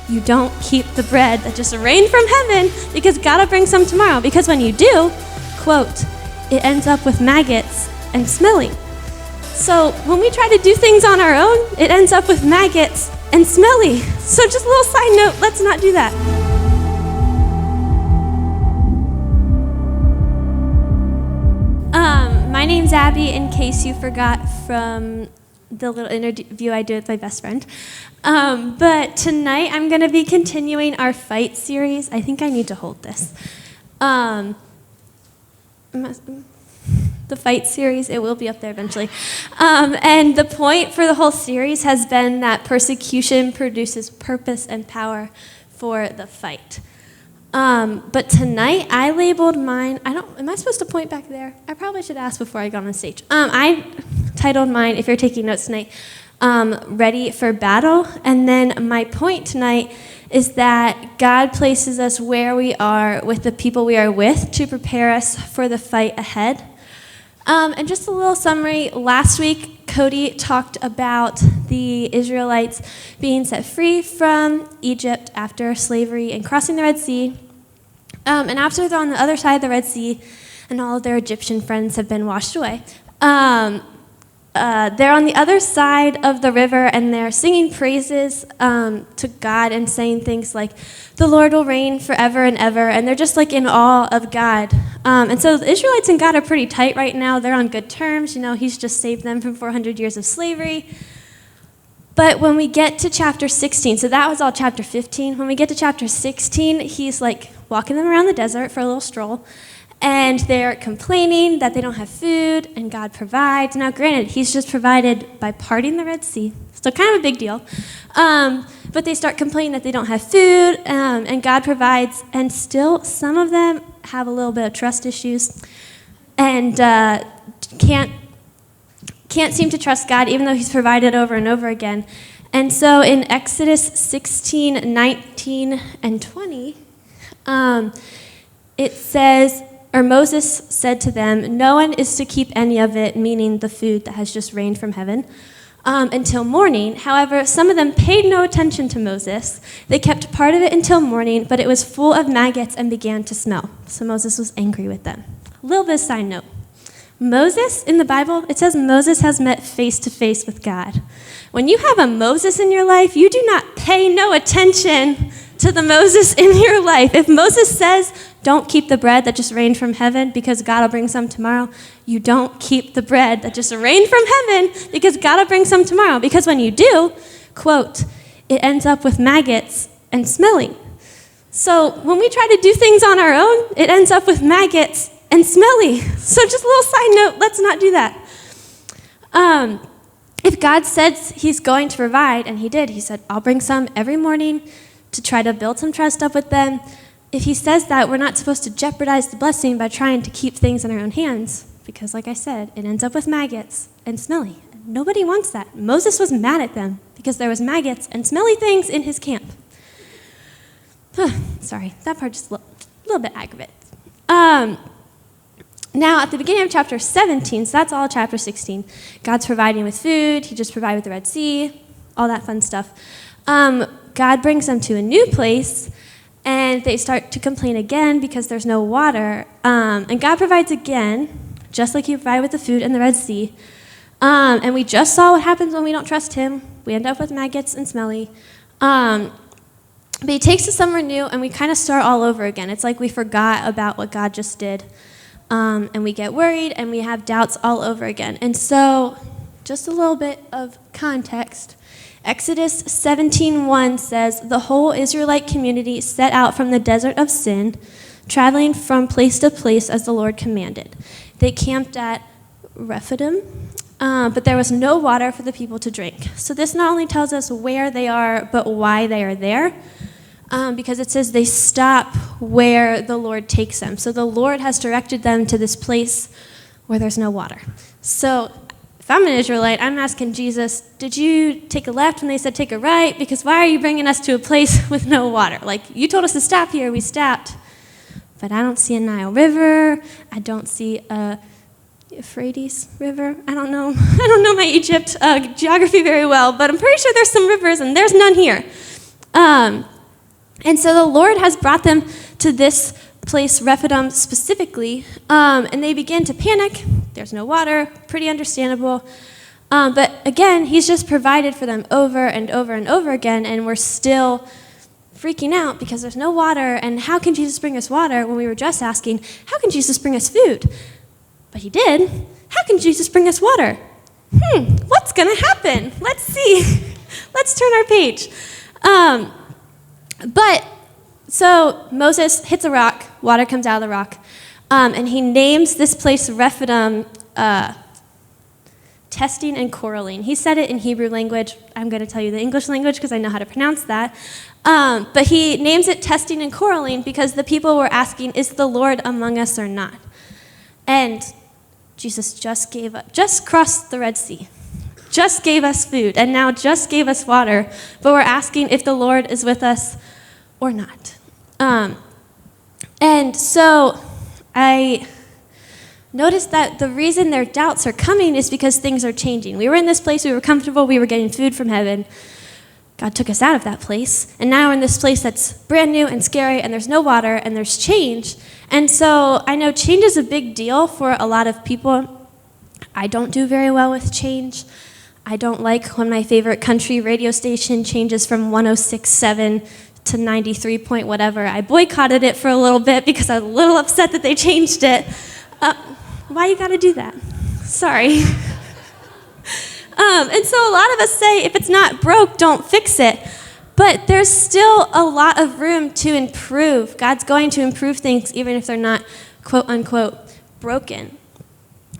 you don't keep the bread that just rained from heaven because God will bring some tomorrow. Because when you do, quote, it ends up with maggots and smelling. So when we try to do things on our own, it ends up with maggots and smelly. So just a little side note, let's not do that. My name's Abby, in case you forgot from the little interview I did with my best friend. But tonight I'm going to be continuing our fight series. I think I need to hold this. The fight series, it will be up there eventually. And the point for the whole series has been that persecution produces purpose and power for the fight. But tonight I labeled mine, am I supposed to point back there? I probably should ask before I go on the stage. I titled mine, if you're taking notes tonight, Ready for Battle. And then my point tonight is that God places us where we are with the people we are with to prepare us for the fight ahead. And just a little summary, last week Cody talked about the Israelites being set free from Egypt after slavery and crossing the Red Sea. And after they're on the other side of the Red Sea and all of their Egyptian friends have been washed away, they're on the other side of the river and they're singing praises to God and saying things like, the Lord will reign forever and ever, and they're just like in awe of God. And so the Israelites and God are pretty tight right now. They're on good terms. You know, he's just saved them from 400 years of slavery. But when we get to chapter 16, so that was all chapter 15. When we get to chapter 16, he's like walking them around the desert for a little stroll, and they're complaining that they don't have food, and God provides. Now, granted, he's just provided by parting the Red Sea, so kind of a big deal. But they start complaining that they don't have food, and God provides, and still some of them have a little bit of trust issues and can't seem to trust God, even though he's provided over and over again. And so in Exodus 16, 19, and 20, it says, or Moses said to them, no one is to keep any of it, meaning the food that has just rained from heaven, until morning. However, some of them paid no attention to Moses. They kept part of it until morning, but it was full of maggots and began to smell. So Moses was angry with them. A little bit of side note. Moses, in the Bible, it says Moses has met face to face with God. When you have a Moses in your life, you do not pay no attention to the Moses in your life. If Moses says, don't keep the bread that just rained from heaven because God will bring some tomorrow, you don't keep the bread that just rained from heaven because God will bring some tomorrow. Because when you do, quote, it ends up with maggots and smelling. So when we try to do things on our own, it ends up with maggots and smelly. So just a little side note, let's not do that. If God says he's going to provide, and he did, he said, I'll bring some every morning to try to build some trust up with them. If he says that, we're not supposed to jeopardize the blessing by trying to keep things in our own hands, because like I said, it ends up with maggots and smelly. Nobody wants that. Moses was mad at them because there was maggots and smelly things in his camp. Sorry, that part just a little bit aggravated. Now, at the beginning of chapter 17, so that's all chapter 16, God's providing with food. He just provided with the Red Sea, all that fun stuff. God brings them to a new place, and they start to complain again because there's no water. And God provides again, just like he provided with the food in the Red Sea. And we just saw what happens when we don't trust him. We end up with maggots and smelly. But he takes us somewhere new, and we kind of start all over again. It's like we forgot about what God just did. And we get worried, and we have doubts all over again. And so, just a little bit of context. Exodus 17:1 says, the whole Israelite community set out from the desert of Sin, traveling from place to place as the Lord commanded. They camped at Rephidim, but there was no water for the people to drink. So this not only tells us where they are, but why they are there. Because it says they stop where the Lord takes them. So the Lord has directed them to this place where there's no water. So if I'm an Israelite, I'm asking Jesus, did you take a left when they said take a right? Because why are you bringing us to a place with no water? Like, you told us to stop here, we stopped. But I don't see a Nile River. I don't see a Euphrates River. I don't know my Egypt geography very well, but I'm pretty sure there's some rivers, and there's none here. And so the Lord has brought them to this place, Rephidim specifically, and they begin to panic. There's no water, pretty understandable. But again, he's just provided for them over and over and over again, and we're still freaking out because there's no water, and how can Jesus bring us water when we were just asking, how can Jesus bring us food? But he did. How can Jesus bring us water? What's going to happen? Let's see. Let's turn our page. So Moses hits a rock, water comes out of the rock, and he names this place Rephidim, testing and quarreling. He said it in Hebrew language. I'm going to tell you the English language because I know how to pronounce that. But he names it testing and quarreling because the people were asking, is the Lord among us or not? And Jesus just crossed the Red Sea, just gave us food, and now just gave us water, but we're asking if the Lord is with us or not. And so I noticed that the reason their doubts are coming is because things are changing. We were in this place, we were comfortable, we were getting food from heaven. God took us out of that place, and now we're in this place that's brand new and scary, and there's no water, and there's change. And so I know change is a big deal for a lot of people. I don't do very well with change. I don't like when my favorite country radio station changes from 106.7 to 93 point whatever. I boycotted it for a little bit because I was a little upset that they changed it. Why you gotta do that? Sorry. And so a lot of us say, if it's not broke, don't fix it. But there's still a lot of room to improve. God's going to improve things even if they're not, quote unquote, broken.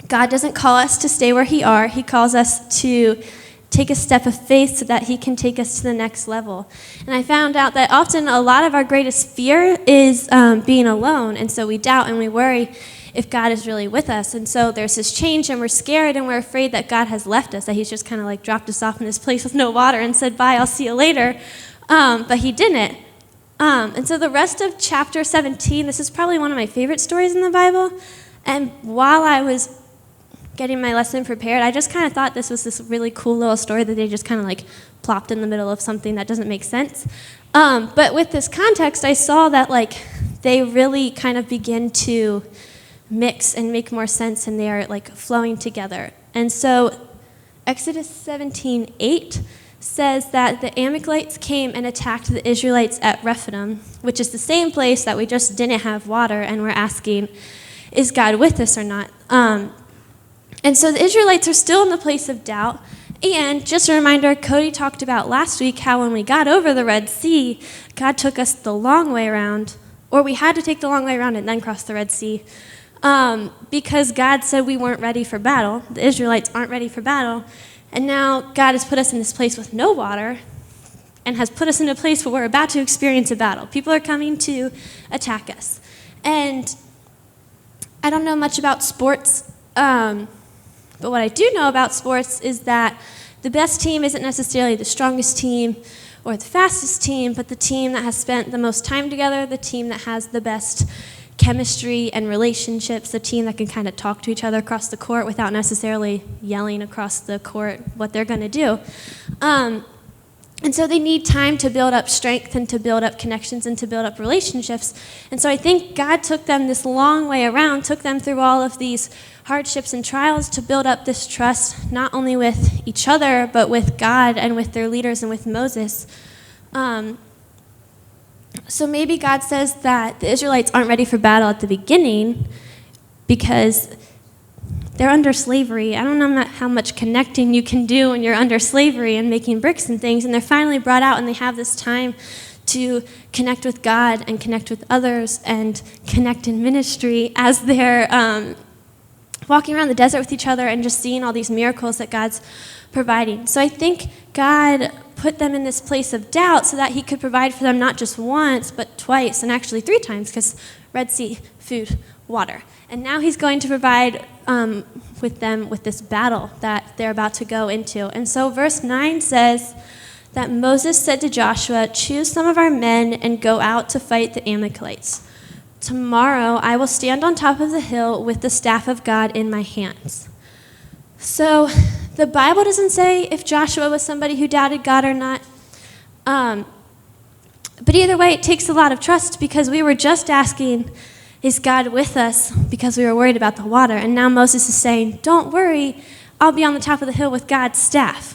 God doesn't call us to stay where he are. He calls us to take a step of faith so that he can take us to the next level. And I found out that often a lot of our greatest fear is being alone. And so we doubt and we worry if God is really with us. And so there's this change and we're scared and we're afraid that God has left us, that he's just kind of like dropped us off in this place with no water and said, bye, I'll see you later. But he didn't. And so the rest of chapter 17, this is probably one of my favorite stories in the Bible. And while I was getting my lesson prepared, I just kind of thought this was this really cool little story that they just kind of like plopped in the middle of something that doesn't make sense. But with this context, I saw that like they really kind of begin to mix and make more sense, and they are like flowing together. And so Exodus 17:8 says that the Amalekites came and attacked the Israelites at Rephidim, which is the same place that we just didn't have water, and we're asking, is God with us or not? And so the Israelites are still in the place of doubt. And just a reminder, Cody talked about last week how when we got over the Red Sea, God took us the long way around, or we had to take the long way around and then cross the Red Sea, because God said we weren't ready for battle. The Israelites aren't ready for battle. And now God has put us in this place with no water and has put us in a place where we're about to experience a battle. People are coming to attack us. And I don't know much about sports, but what I do know about sports is that the best team isn't necessarily the strongest team or the fastest team, but the team that has spent the most time together, the team that has the best chemistry and relationships, the team that can kind of talk to each other across the court without necessarily yelling across the court what they're going to do. And so they need time to build up strength and to build up connections and to build up relationships. And so I think God took them this long way around, took them through all of these hardships and trials to build up this trust, not only with each other, but with God and with their leaders and with Moses. So maybe God says that the Israelites aren't ready for battle at the beginning because they're under slavery. I don't know how much connecting you can do when you're under slavery and making bricks and things, and they're finally brought out and they have this time to connect with God and connect with others and connect in ministry as they're walking around the desert with each other and just seeing all these miracles that God's providing. So I think God put them in this place of doubt so that he could provide for them not just once, but twice, and actually 3 times, because Red Sea, food, water. And now he's going to provide with them with this battle that they're about to go into. And so verse 9 says that Moses said to Joshua, "Choose some of our men and go out to fight the Amalekites. Tomorrow I will stand on top of the hill with the staff of God in my hands." So the Bible doesn't say if Joshua was somebody who doubted God or not. But either way, it takes a lot of trust because we were just asking, is God with us? Because we were worried about the water. And now Moses is saying, don't worry, I'll be on the top of the hill with God's staff.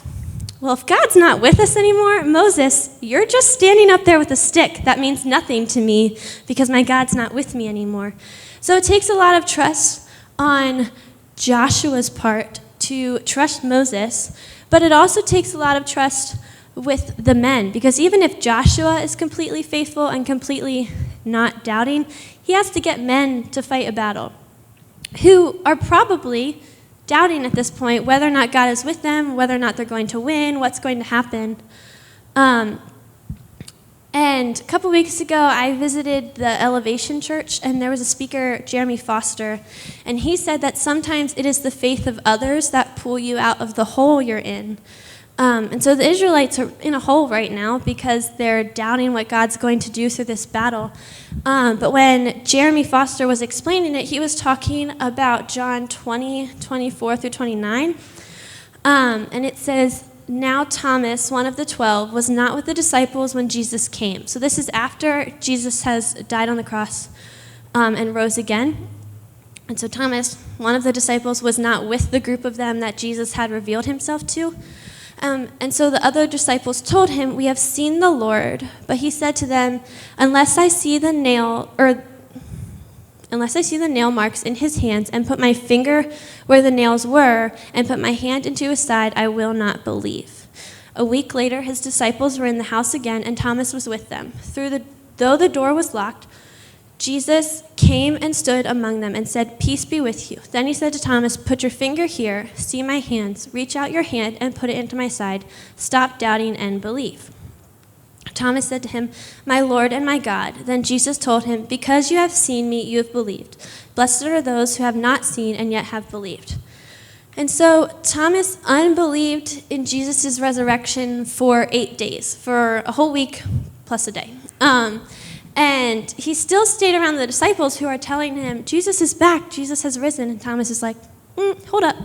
Well, if God's not with us anymore, Moses, you're just standing up there with a stick. That means nothing to me because my God's not with me anymore. So it takes a lot of trust on Joshua's part to trust Moses, but it also takes a lot of trust with the men, because even if Joshua is completely faithful and completely not doubting, he has to get men to fight a battle who are probably doubting at this point whether or not God is with them, whether or not they're going to win, what's going to happen. And a couple weeks ago, I visited the Elevation Church, and there was a speaker, Jeremy Foster, and he said that sometimes it is the faith of others that pull you out of the hole you're in. And so the Israelites are in a hole right now because they're doubting what God's going to do through this battle. But when Jeremy Foster was explaining it, he was talking about John 20:24 through 29. And it says, now Thomas, one of the 12, was not with the disciples when Jesus came. So this is after Jesus has died on the cross and rose again. And so Thomas, one of the disciples, was not with the group of them that Jesus had revealed himself to. And so the other disciples told him, we have seen the Lord. But he said to them, unless I see the nail marks in his hands and put my finger where the nails were and put my hand into his side, I will not believe. A week later, his disciples were in the house again, and Thomas was with them. Though the door was locked, Jesus came and stood among them and said, peace be with you. Then he said to Thomas, put your finger here, see my hands, reach out your hand and put it into my side. Stop doubting and believe. Thomas said to him, my Lord and my God. Then Jesus told him, because you have seen me, you have believed. Blessed are those who have not seen and yet have believed. And so Thomas unbelieved in Jesus' resurrection for 8 days, for a whole week plus a day. And he still stayed around the disciples who are telling him, Jesus is back, Jesus has risen. And Thomas is like, hold up.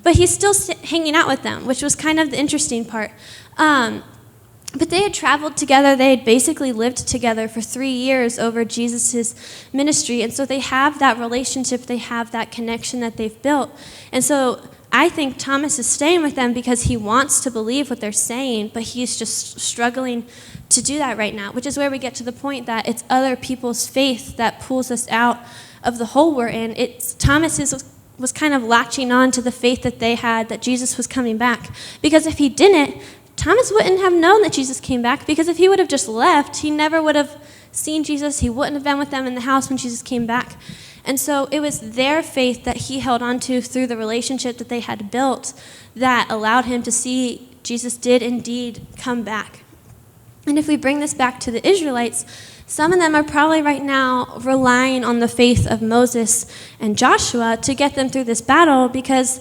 But he's still hanging out with them, which was kind of the interesting part. But they had traveled together. They had basically lived together for 3 years over Jesus' ministry. And so they have that relationship. They have that connection that they've built. And so I think Thomas is staying with them because he wants to believe what they're saying, but he's just struggling to do that right now, which is where we get to the point that it's other people's faith that pulls us out of the hole we're in. Thomas was kind of latching on to the faith that they had, that Jesus was coming back. Because if he didn't, Thomas wouldn't have known that Jesus came back, because if he would have just left, he never would have seen Jesus. He wouldn't have been with them in the house when Jesus came back. And so it was their faith that he held on to through the relationship that they had built that allowed him to see Jesus did indeed come back. And if we bring this back to the Israelites, some of them are probably right now relying on the faith of Moses and Joshua to get them through this battle, because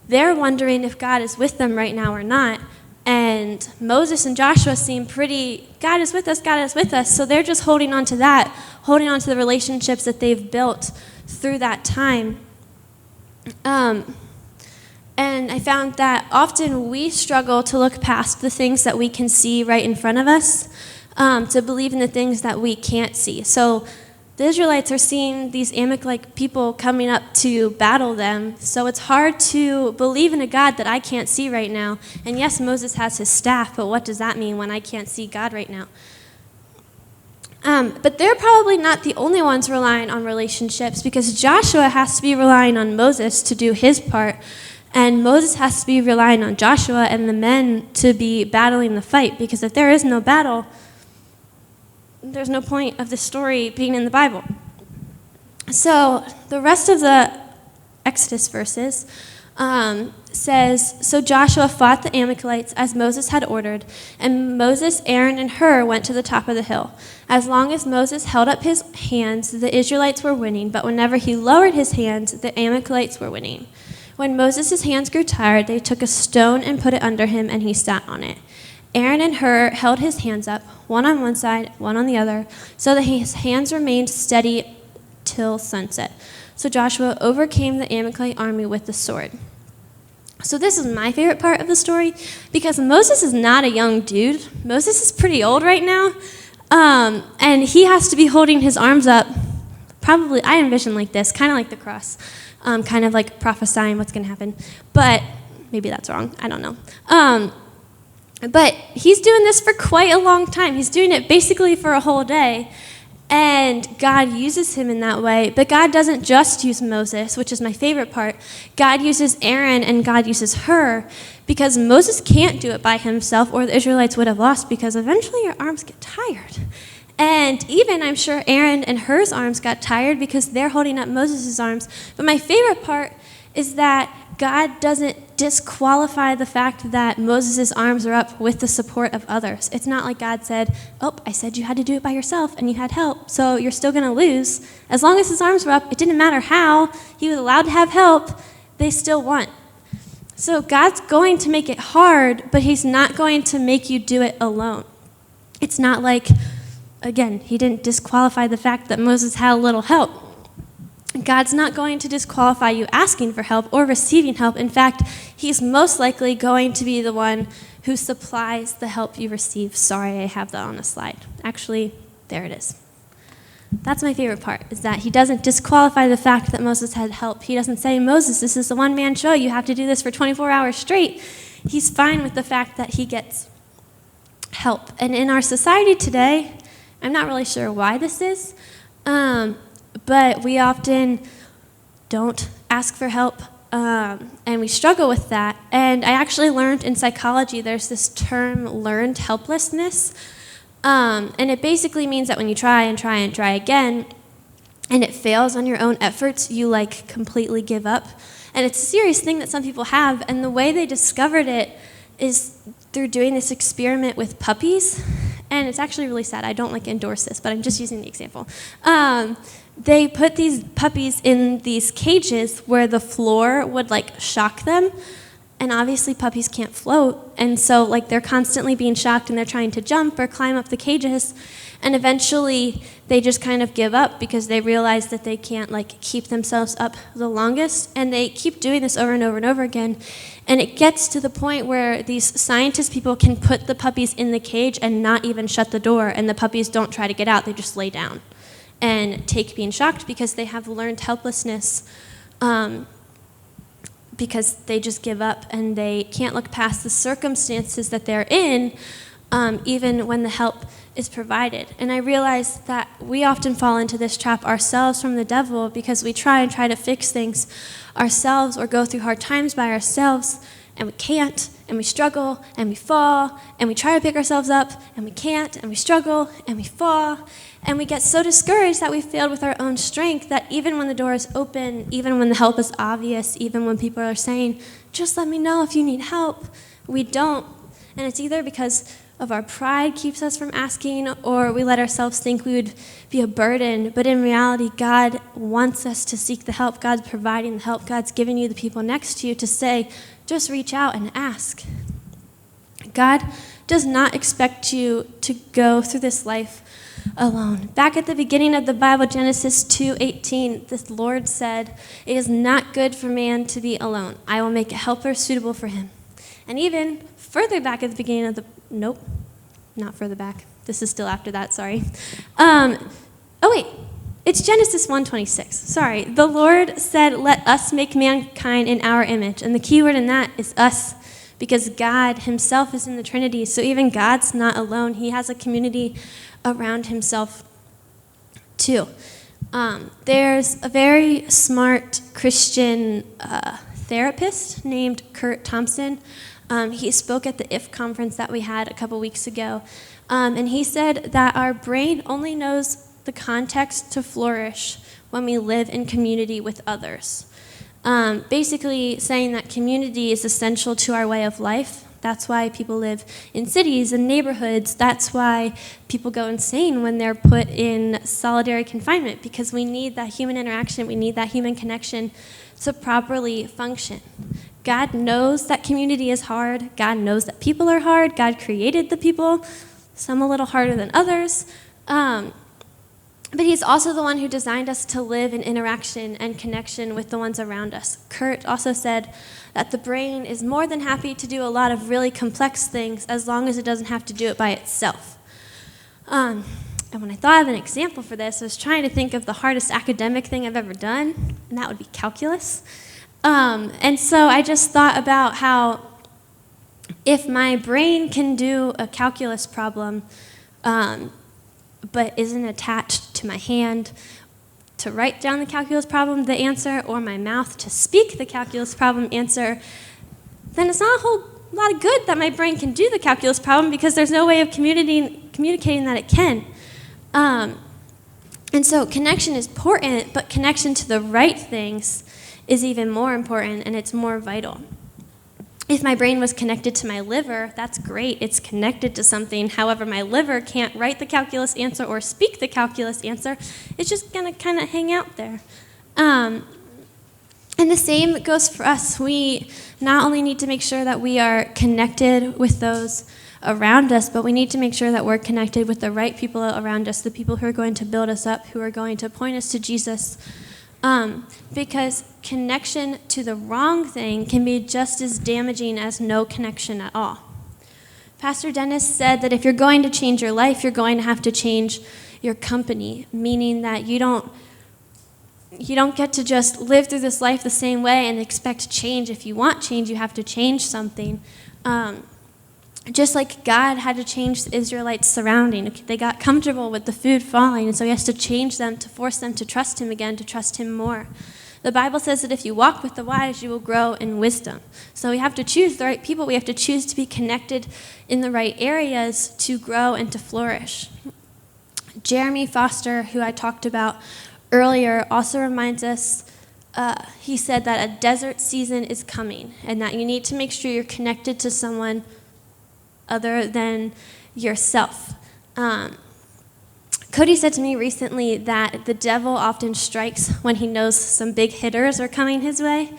they're wondering if God is with them right now or not. And Moses and Joshua seem pretty, God is with us, God is with us. So they're just holding on to that, holding on to the relationships that they've built through that time. And I found that often we struggle to look past the things that we can see right in front of us, to believe in the things that we can't see. So the Israelites are seeing these Amalek people coming up to battle them, so it's hard to believe in a God that I can't see right now. And yes, Moses has his staff, but what does that mean when I can't see God right now? But they're probably not the only ones relying on relationships, because Joshua has to be relying on Moses to do his part, and Moses has to be relying on Joshua and the men to be battling the fight, because if there is no battle, there's no point of the story being in the Bible. So the rest of the Exodus verses says, so Joshua fought the Amalekites as Moses had ordered, and Moses, Aaron, and Hur went to the top of the hill. As long as Moses held up his hands, the Israelites were winning, but whenever he lowered his hands, the Amalekites were winning. When Moses' hands grew tired, they took a stone and put it under him, and he sat on it. Aaron and Hur held his hands up, one on one side, one on the other, so that his hands remained steady till sunset. So Joshua overcame the Amalekite army with the sword. So this is my favorite part of the story, because Moses is not a young dude. Moses is pretty old right now. And he has to be holding his arms up. Probably, I envision like this, kind of like the cross, kind of like prophesying what's going to happen. But maybe that's wrong. I don't know. But he's doing this for quite a long time. He's doing it basically for a whole day. And God uses him in that way. But God doesn't just use Moses, which is my favorite part. God uses Aaron and God uses her, because Moses can't do it by himself, or the Israelites would have lost, because eventually your arms get tired. And even, I'm sure, Aaron and Hur's arms got tired because they're holding up Moses' arms. But my favorite part is that God doesn't disqualify the fact that Moses' arms are up with the support of others. It's not like God said, oh, I said you had to do it by yourself and you had help, so you're still going to lose. As long as his arms were up, it didn't matter how. He was allowed to have help. They still won. So God's going to make it hard, but he's not going to make you do it alone. It's not like, again, he didn't disqualify the fact that Moses had a little help. God's not going to disqualify you asking for help or receiving help. In fact, he's most likely going to be the one who supplies the help you receive. Sorry, I have that on a slide. Actually, there it is. That's my favorite part, is that he doesn't disqualify the fact that Moses had help. He doesn't say, Moses, this is a one-man show. You have to do this for 24 hours straight. He's fine with the fact that he gets help. And in our society today, I'm not really sure why this is, but we often don't ask for help, and we struggle with that. And I actually learned in psychology there's this term, learned helplessness, and it basically means that when you try and try and try again, and it fails on your own efforts, you like completely give up. And it's a serious thing that some people have, and the way they discovered it is through doing this experiment with puppies. And it's actually really sad. I don't like endorse this, but I'm just using the example. They put these puppies in these cages where the floor would like shock them. And obviously puppies can't float. And so like they're constantly being shocked and they're trying to jump or climb up the cages. And eventually they just kind of give up because they realize that they can't like keep themselves up the longest. And they keep doing this over and over and over again. And it gets to the point where these scientist people can put the puppies in the cage and not even shut the door. And the puppies don't try to get out. They just lay down and take being shocked because they have learned helplessness, because they just give up and they can't look past the circumstances that they're in, even when the help is provided. And I realize that we often fall into this trap ourselves from the devil because we try to fix things ourselves or go through hard times by ourselves, and we can't, and we struggle, and we fall, and we try to pick ourselves up, and we can't, and we struggle, and we fall, and we get so discouraged that we failed with our own strength that even when the door is open, even when the help is obvious, even when people are saying, just let me know if you need help, we don't. And it's either because of our pride keeps us from asking, or we let ourselves think we would be a burden. But in reality, God wants us to seek the help. God's providing the help. God's giving you the people next to you to say, just reach out and ask. God does not expect you to go through this life alone. Back at the beginning of the Bible, Genesis 2:18, the Lord said, it is not good for man to be alone. I will make a helper suitable for him. And even further back at the beginning of the, nope, not further back. This is still after that, sorry. It's Genesis 1:26. Sorry. The Lord said, let us make mankind in our image. And the key word in that is us, because God himself is in the Trinity. So even God's not alone. He has a community around himself too. There's a very smart Christian therapist named Kurt Thompson. He spoke at the IF conference that we had a couple weeks ago. And he said that our brain only knows the context to flourish when we live in community with others. Basically saying that community is essential to our way of life. That's why people live in cities and neighborhoods. That's why people go insane when they're put in solitary confinement, because we need that human interaction, we need that human connection to properly function. God knows that community is hard. God knows that people are hard. God created the people, some a little harder than others. But he's also the one who designed us to live in interaction and connection with the ones around us. Kurt also said that the brain is more than happy to do a lot of really complex things as long as it doesn't have to do it by itself. And when I thought of an example for this, I was trying to think of the hardest academic thing I've ever done, and that would be calculus. And so I just thought about how if my brain can do a calculus problem, but isn't attached to my hand to write down the calculus problem, the answer, or my mouth to speak the calculus problem answer, then it's not a whole lot of good that my brain can do the calculus problem because there's no way of communicating that it can. And so connection is important, but connection to the right things is even more important, and it's more vital. If my brain was connected to my liver, that's great. It's connected to something. However, my liver can't write the calculus answer or speak the calculus answer. It's just going to kind of hang out there. And the same goes for us. We not only need to make sure that we are connected with those around us, but we need to make sure that we're connected with the right people around us, the people who are going to build us up, who are going to point us to Jesus. Because connection to the wrong thing can be just as damaging as no connection at all. Pastor Dennis said that if you're going to change your life, you're going to have to change your company, meaning that you don't get to just live through this life the same way and expect change. If you want change, you have to change something. Just like God had to change the Israelites' surrounding. They got comfortable with the food falling, and so he has to change them to force them to trust him again, to trust him more. The Bible says that if you walk with the wise, you will grow in wisdom. So we have to choose the right people. We have to choose to be connected in the right areas to grow and to flourish. Jeremy Foster, who I talked about earlier, also reminds us, he said that a desert season is coming and that you need to make sure you're connected to someone other than yourself. Cody said to me recently that the devil often strikes when he knows some big hitters are coming his way.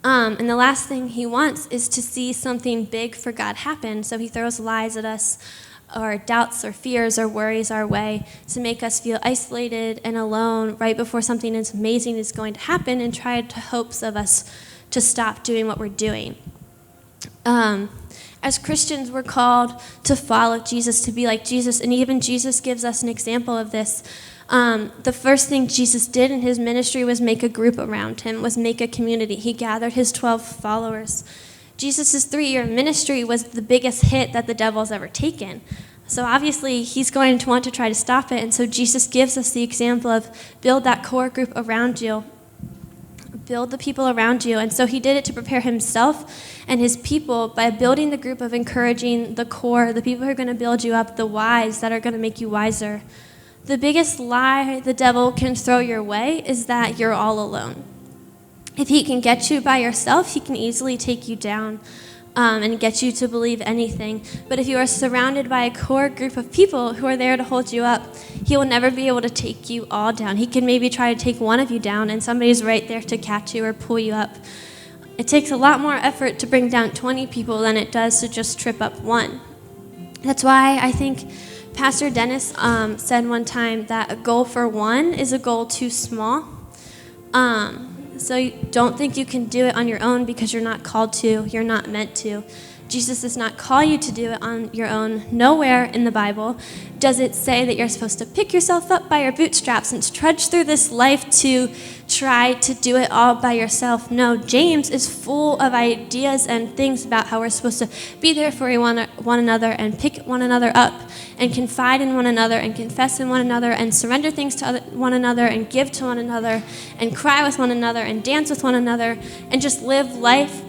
And the last thing he wants is to see something big for God happen. So he throws lies at us, or doubts or fears or worries our way to make us feel isolated and alone right before something as amazing is going to happen, and try to hopes of us to stop doing what we're doing. As Christians, we're called to follow Jesus, to be like Jesus, and even Jesus gives us an example of this. The first thing Jesus did in his ministry was make a group around him, was make a community. He gathered his 12 followers. Jesus' 3-year ministry was the biggest hit that the devil's ever taken. So obviously, he's going to want to try to stop it, and so Jesus gives us the example of build that core group around you. Build the people around you. And so he did it to prepare himself and his people by building the group of encouraging the core, the people who are going to build you up, the wise that are going to make you wiser. The biggest lie the devil can throw your way is that you're all alone. If he can get you by yourself, he can easily take you down and get you to believe anything. But if you are surrounded by a core group of people who are there to hold you up, he will never be able to take you all down. He can maybe try to take one of you down, and somebody's right there to catch you or pull you up. It takes a lot more effort to bring down 20 people than it does to just trip up one. That's why I think Pastor Dennis said one time that a goal for one is a goal too small. So you don't think you can do it on your own because you're not called to, you're not meant to. Jesus does not call you to do it on your own. Nowhere in the Bible does it say that you're supposed to pick yourself up by your bootstraps and trudge through this life to try to do it all by yourself. No, James is full of ideas and things about how we're supposed to be there for one another and pick one another up and confide in one another and confess in one another and surrender things to one another and give to one another and cry with one another and dance with one another and just live life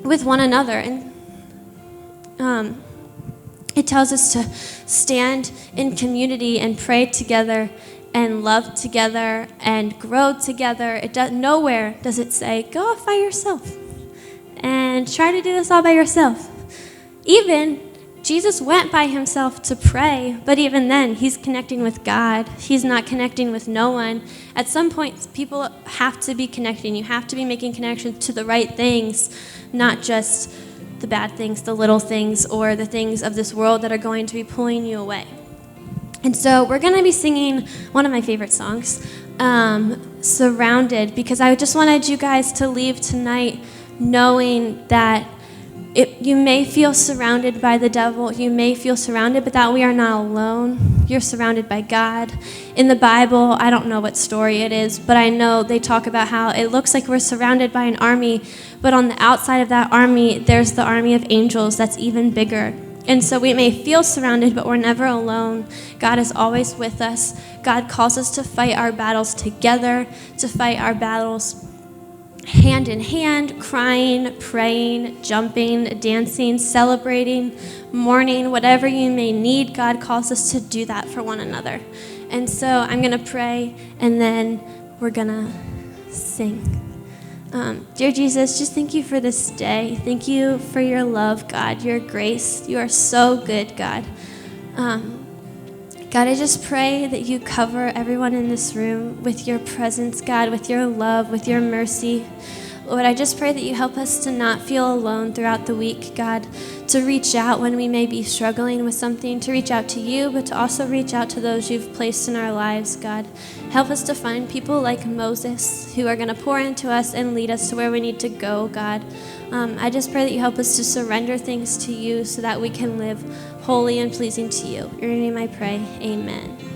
with one another. And it tells us to stand in community and pray together and love together and grow together. Nowhere does it say, go off by yourself and try to do this all by yourself. Even Jesus went by himself to pray, but even then, he's connecting with God. He's not connecting with no one. At some point, people have to be connecting. You have to be making connections to the right things, not just the bad things, the little things, or the things of this world that are going to be pulling you away. And so we're going to be singing one of my favorite songs, Surrounded, because I just wanted you guys to leave tonight knowing that You may feel surrounded by the devil. You may feel surrounded, but that we are not alone. You're surrounded by God. In the Bible, I don't know what story it is, but I know they talk about how it looks like we're surrounded by an army, but on the outside of that army, there's the army of angels that's even bigger. And so we may feel surrounded, but we're never alone. God is always with us. God calls us to fight our battles together, to fight our battles hand in hand, crying, praying, jumping, dancing, celebrating, mourning, whatever you may need. God calls us to do that for one another. And so I'm going to pray, and then we're going to sing. Dear Jesus, just thank you for this day. Thank you for your love, God, your grace. You are so good, God. God, I just pray that you cover everyone in this room with your presence, God, with your love, with your mercy. Lord, I just pray that you help us to not feel alone throughout the week, God, to reach out when we may be struggling with something, to reach out to you, but to also reach out to those you've placed in our lives, God. Help us to find people like Moses who are going to pour into us and lead us to where we need to go, God. I just pray that you help us to surrender things to you so that we can live holy and pleasing to you. In your name I pray, amen.